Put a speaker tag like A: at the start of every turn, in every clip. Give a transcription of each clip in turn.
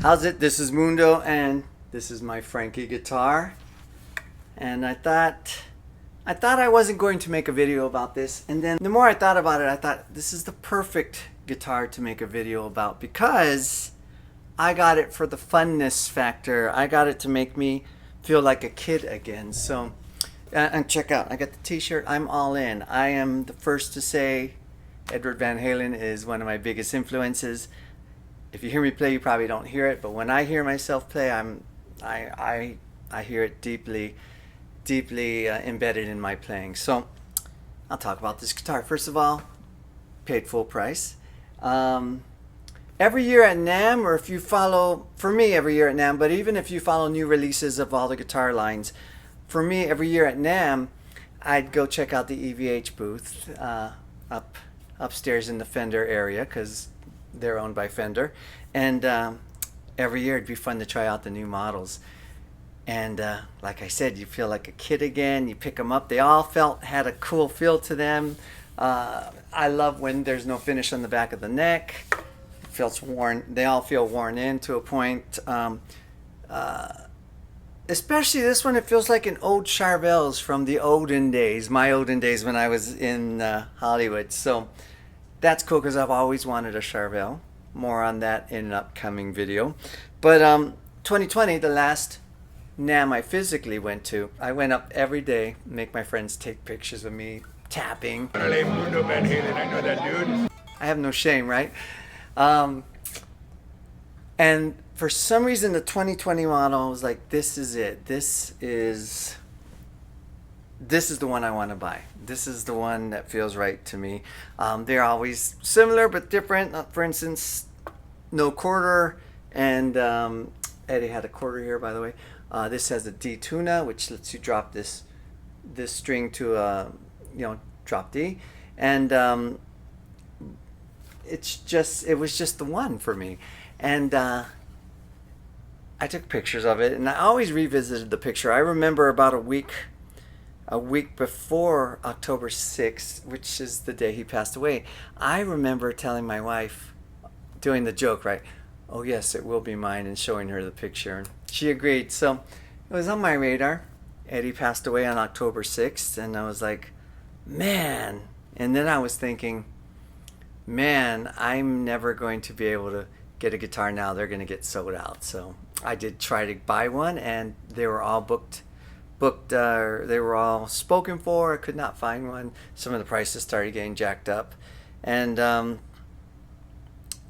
A: How's it? This is Mundo, and this is my Frankie guitar. And I thought I wasn't going to make a video about this, and then the more I thought about it, I thought this is the perfect guitar to make a video about because I got it for the funness factor. I got it to make me feel like a kid again. So, and check out, I got the t-shirt, I'm all in. I am the first to say Edward Van Halen is one of my biggest influences. If you hear me play, you probably don't hear it, but when I hear myself play, I hear it deeply embedded in my playing. So I'll talk about this guitar. First of all, paid full price. Every year at NAMM, or if you follow, for me every year at NAMM, but even if you follow new releases of all the guitar lines, for me every year at NAMM, I'd go check out the EVH booth upstairs in the Fender area, because they're owned by Fender, and every year it'd be fun to try out the new models. And like I said, you feel like a kid again. You pick them up, they all had a cool feel to them. I love when there's no finish on the back of the neck. It feels worn. They all feel worn in to a point. Especially this one, it feels like an old Charvel's from the olden days, my olden days when I was in Hollywood. So that's cool because I've always wanted a Charvel. More on that in an upcoming video. But 2020, the last NAMM I physically went to, I went up every day, make my friends take pictures of me tapping.
B: Mundo Van Halen, I know that dude.
A: I have no shame, right? And for some reason, the 2020 model was like, this is it. This is the one I want to buy. This is the one that feels right to me. They're always similar but different. For instance, no quarter, and Eddie had a quarter here, by the way. This has a D tuna, which lets you drop this string to a drop D, and it was just the one for me. And I took pictures of it, and I always revisited the picture. I remember about a week before October 6th, which is the day he passed away, I remember telling my wife, doing the joke, right? Oh yes, it will be mine, and showing her the picture. And she agreed. So it was on my radar. Eddie passed away on October 6th, and I was like, man. And then I was thinking, man, I'm never going to be able to get a guitar now. They're going to get sold out. So I did try to buy one, and they were all booked. They were all spoken for. I could not find one. Some of the prices started getting jacked up, and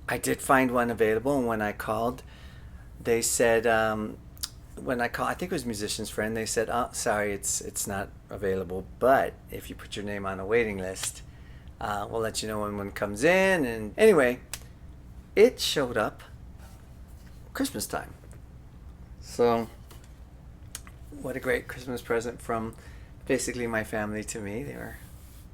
A: I did find one available. And when I called, they said, I think it was Musician's Friend, they said, oh, sorry, it's not available, but if you put your name on a waiting list, we'll let you know when one comes in. And anyway, it showed up Christmas time. So what a great Christmas present from basically my family to me. They were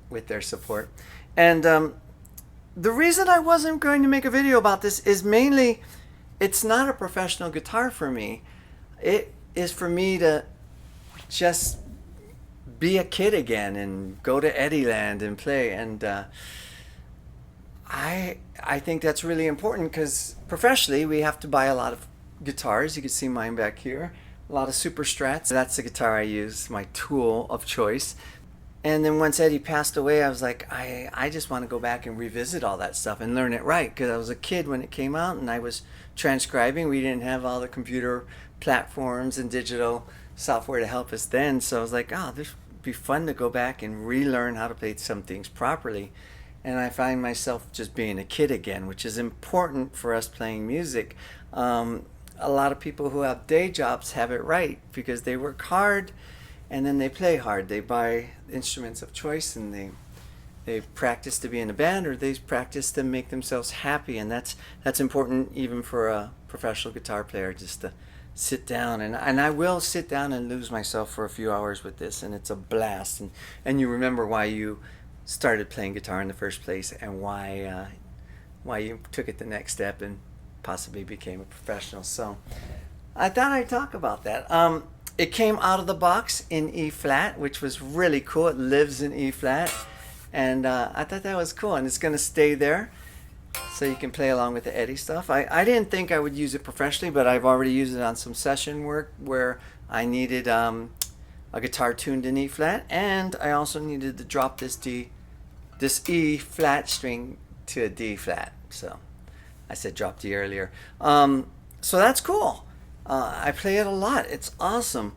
A: with their support. And the reason I wasn't going to make a video about this is mainly, it's not a professional guitar for me. It is for me to just be a kid again and go to Eddieland and play. And I think that's really important because professionally we have to buy a lot of guitars. You can see mine back here. A lot of Super Strats. That's the guitar I use, my tool of choice. And then once Eddie passed away, I was like, I just want to go back and revisit all that stuff and learn it right, because I was a kid when it came out and I was transcribing. We didn't have all the computer platforms and digital software to help us then. So I was like, oh, this would be fun to go back and relearn how to play some things properly. And I find myself just being a kid again, which is important for us playing music. A lot of people who have day jobs have it right because they work hard and then they play hard. They buy instruments of choice and they practice to be in a band, or they practice to make themselves happy. And that's important even for a professional guitar player, just to sit down. And I will sit down and lose myself for a few hours with this, and it's a blast. And you remember why you started playing guitar in the first place and why you took it the next step and possibly became a professional. So I thought I'd talk about that. It came out of the box in E flat, which was really cool. It lives in E flat, and I thought that was cool, and it's going to stay there. so you can play along with the Eddie stuff. I didn't think I would use it professionally, but I've already used it on some session work where I needed a guitar tuned in E flat, and I also needed to drop this E flat string to a D flat. So I said drop D earlier. So that's cool. I play it a lot. It's awesome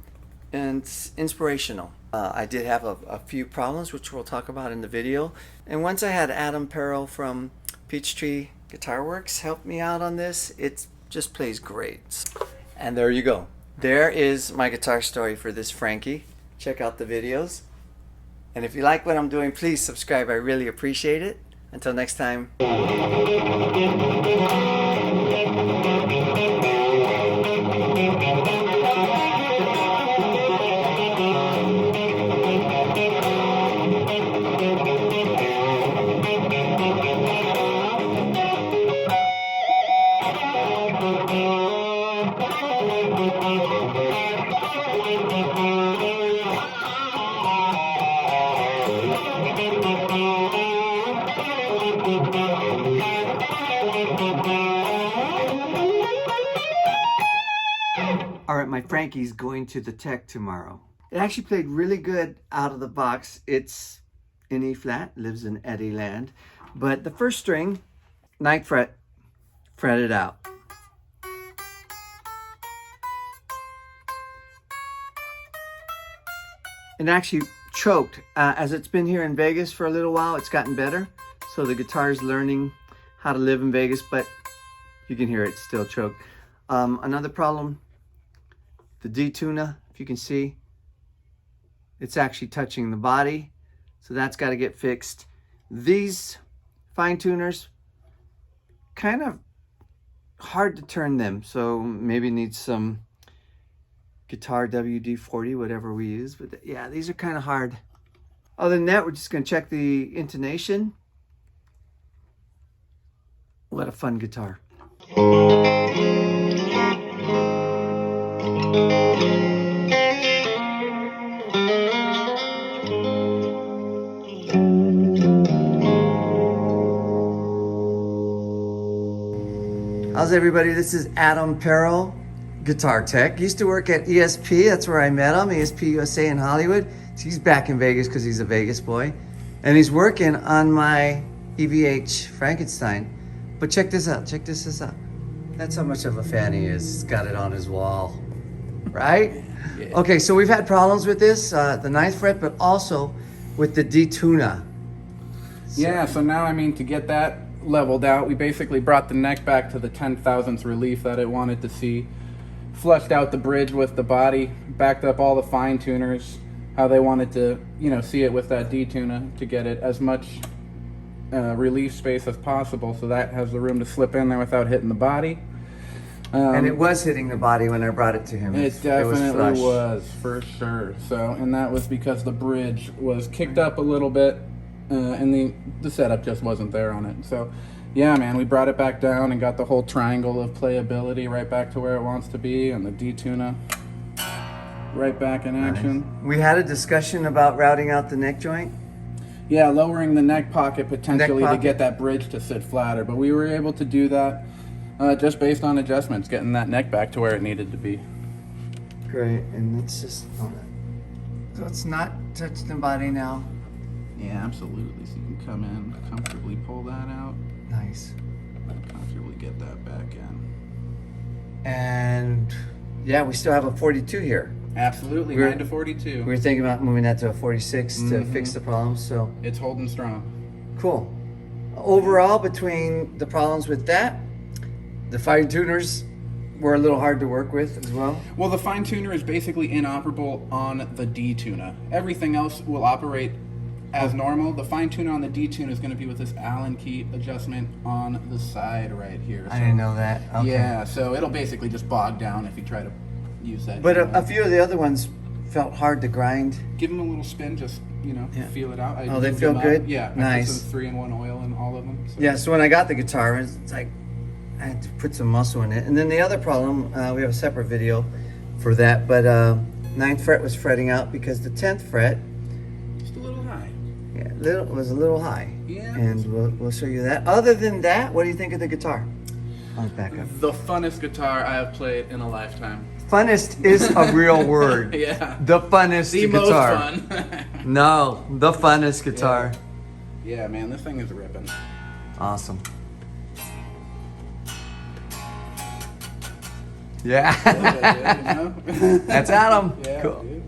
A: and it's inspirational. I did have a few problems, which we'll talk about in the video. And once I had Adam Perrell from Peachtree Guitar Works help me out on this, it just plays great. And there you go. There is my guitar story for this Frankie. Check out the videos. And if you like what I'm doing, please subscribe. I really appreciate it. Until next time. All right, my Frankie's going to the tech tomorrow. It actually played really good out of the box. It's in E flat, lives in Eddie land. But the first string, 9th fret, fretted out. It actually choked. As it's been here in Vegas for a little while, it's gotten better. So the guitar's learning how to live in Vegas, but you can hear it still choked. Another problem, the D tuner, if you can see, it's actually touching the body. So that's got to get fixed. These fine tuners, kind of hard to turn them. So maybe need some guitar WD-40, whatever we use. But yeah, these are kind of hard. Other than that, we're just going to check the intonation. What a fun guitar. How's everybody? This is Adam Perrell, guitar tech. Used to work at ESP. That's where I met him, ESP USA in Hollywood. So he's back in Vegas because he's a Vegas boy. And he's working on my EVH Frankenstein. But check this out. Check this out. That's how much of a fan he is. He's got it on his wall. Right? Yeah. Okay, so we've had problems with this, the 9th fret, but also with the D tuner.
C: Yeah, so now, I mean, to get that leveled out, we basically brought the neck back to the 10,000th relief that it wanted to see. Flushed out the bridge with the body, backed up all the fine tuners, how they wanted to, you know, see it with that D tuner to get it as much relief space as possible, so that has the room to slip in there without hitting the body.
A: And it was hitting the body when I brought it to him.
C: It definitely was, for sure. So, and that was because the bridge was kicked up a little bit, and the setup just wasn't there on it. So, yeah, man, we brought it back down and got the whole triangle of playability right back to where it wants to be, and the D-tuner right back in action.
A: Nice. We had a discussion about routing out the neck joint.
C: Yeah, lowering the neck pocket potentially to get that bridge to sit flatter, but we were able to do that just based on adjustments, getting that neck back to where it needed to be.
A: Great, and it's just, so it's not touching the body now.
C: Yeah, absolutely. So you can come in, comfortably pull that out.
A: Nice.
C: Comfortably get that back in.
A: And yeah, we still have a 42 here.
C: Absolutely, 9 to 42.
A: We were thinking about moving that to a 46 to fix the problem, so.
C: It's holding strong.
A: Cool. Overall, between the problems with that, the fine tuners were a little hard to work with as well.
C: Well, the fine tuner is basically inoperable on the D tuner. Everything else will operate as normal. The fine tuner on the D tune is going to be with this Allen key adjustment on the side right here. So,
A: I didn't know that. Okay.
C: Yeah, so it'll basically just bog down if you try to use that.
A: But a few of the other ones felt hard to grind.
C: Give them a little spin, just, you know, feel it out.
A: Oh, they feel good?
C: Yeah.
A: Nice.
C: I put some 3-in-1 oil in all of them. So.
A: Yeah, so when I got the guitar, it's like I had to put some muscle in it. And then the other problem, we have a separate video for that, but 9th fret was fretting out because the 10th fret,
C: just a little high.
A: Yeah, was a little high.
C: Yeah.
A: And we'll show you that. Other than that, what do you think of the guitar? I'll back up.
C: The funnest guitar I have played in a lifetime.
A: Funnest is a real word.
C: Yeah.
A: The funnest
C: The
A: guitar.
C: most fun.
A: No, the funnest guitar.
C: Yeah, man, this thing is ripping.
A: Awesome. Yeah.
C: You know?
A: That's Adam.
C: Yeah,
A: Cool.
C: dude.